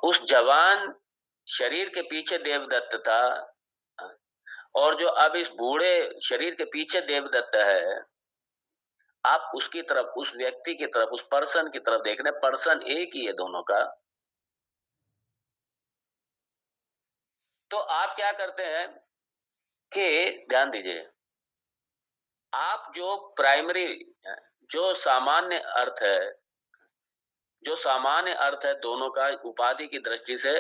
उस जवान शरीर के पीछे देवदत्त था, और जो अब इस बूढ़े शरीर के पीछे देवदत्त है, आप उसकी तरफ, उस व्यक्ति की तरफ, उस पर्सन की तरफ देख रहे हैं। पर्सन एक ही है दोनों का। तो आप क्या करते हैं कि ध्यान दीजिए, आप जो प्राइमरी, जो सामान्य अर्थ है, जो सामान्य अर्थ है दोनों का उपाधि की दृष्टि से,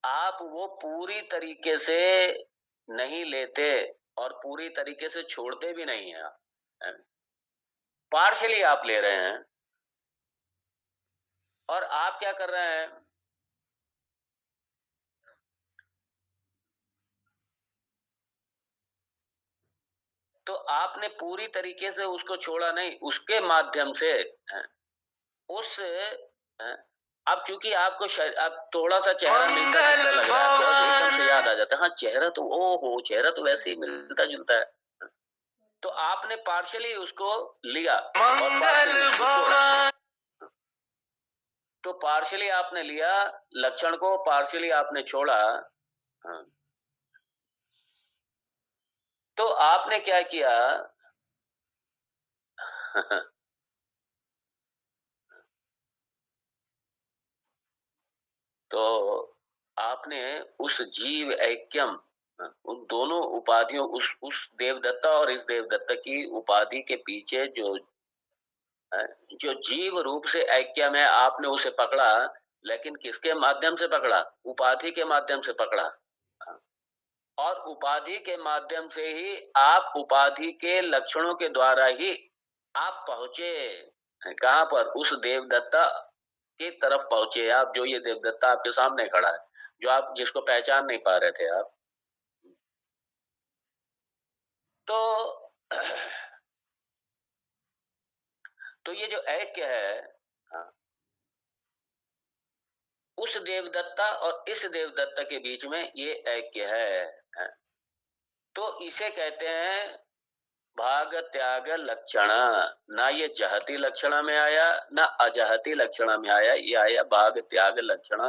आप वो पूरी तरीके से नहीं लेते और पूरी तरीके से छोड़ते भी नहीं हैं। पार्शियली आप ले रहे हैं। और आप क्या कर रहे हैं, तो आपने पूरी तरीके से उसको छोड़ा नहीं, उसके माध्यम से उस अब चूंकि आपको अब थोड़ा सा चेहरा मिलता जुलता लग रहा है, तो एकदम से याद आ जाता है, हाँ चेहरा तो, ओहो चेहरा तो वैसे ही मिलता जुलता है। तो आपने पार्शियली उसको लिया और पार्शियली उसको छोड़ा। तो पार्शियली आपने लिया लक्षण को, पार्शियली आपने छोड़ा। हाँ। तो आपने क्या किया तो आपने उस जीव ऐक्यम, उन दोनों उपाधियों, उस देवदत्ता और इस देवदत्ता की उपाधि के पीछे जो जीव रूप से ऐक्यम है, आपने उसे पकड़ा, लेकिन किसके माध्यम से पकड़ा? उपाधि के माध्यम से पकड़ा। और उपाधि के माध्यम से ही आप, उपाधि के लक्षणों के द्वारा ही आप पहुंचे कहां पर? उस देवदत्ता की तरफ पहुंचे आप, जो ये देवदत्ता आपके सामने खड़ा है, जो आप, जिसको पहचान नहीं पा रहे थे आप। तो तो ये जो ऐक्य है, हाँ, उस देवदत्ता और इस देवदत्ता के बीच में ये ऐक्य है। हाँ। तो इसे कहते हैं भाग त्याग लक्षण। ना ये जहती लक्षण में आया, ना अजहती लक्षण में आया, ये आया भाग त्याग लक्षण।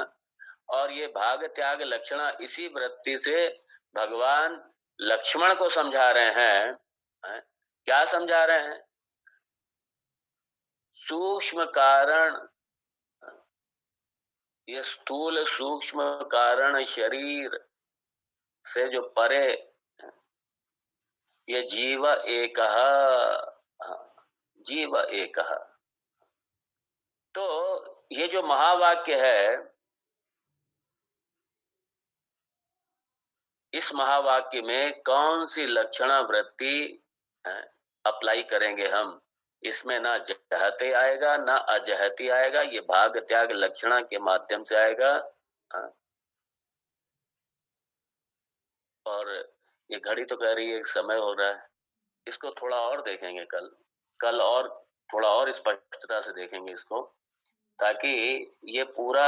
और ये भाग त्याग लक्षण इसी वृत्ति से भगवान लक्ष्मण को समझा रहे हैं। क्या समझा रहे हैं? सूक्ष्म कारण, ये स्थूल सूक्ष्म कारण शरीर से जो परे ये जीव एक, जीव एक। तो ये जो महावाक्य है, इस महावाक्य में कौन सी लक्षणा वृत्ति अप्लाई करेंगे हम? इसमें ना जहते आएगा, ना अजहती आएगा, ये भाग त्याग लक्षणा के माध्यम से आएगा। और ये घड़ी तो कह रही है समय हो रहा है, इसको थोड़ा और देखेंगे कल और थोड़ा और स्पष्टता से देखेंगे इसको, ताकि ये पूरा,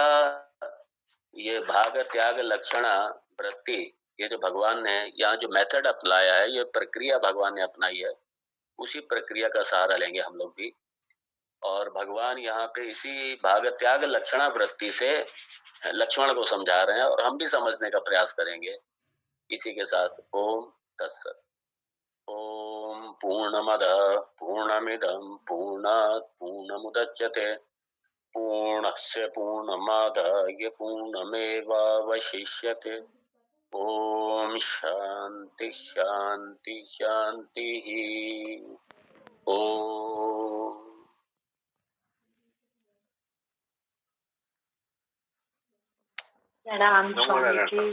ये भाग त्याग लक्षणा वृत्ति, ये जो भगवान ने यहाँ जो मेथड अपनाया है, ये प्रक्रिया भगवान ने अपनाई है, उसी प्रक्रिया का सहारा लेंगे हम लोग भी। और भगवान यहाँ पे इसी भाग त्याग लक्षणा वृत्ति से लक्ष्मण को समझा रहे हैं, और हम भी समझने का प्रयास करेंगे इसी के साथ। ओम तत्सत। ओम पूर्णमदः पूर्णमिदं पूर्णात् पूर्णमुदच्यते पूर्णस्य पूर्णमादाय पूर्णमेवावशिष्यते। ओम शांति शांति शांति। ओम। प्रणाम स्वामी जी।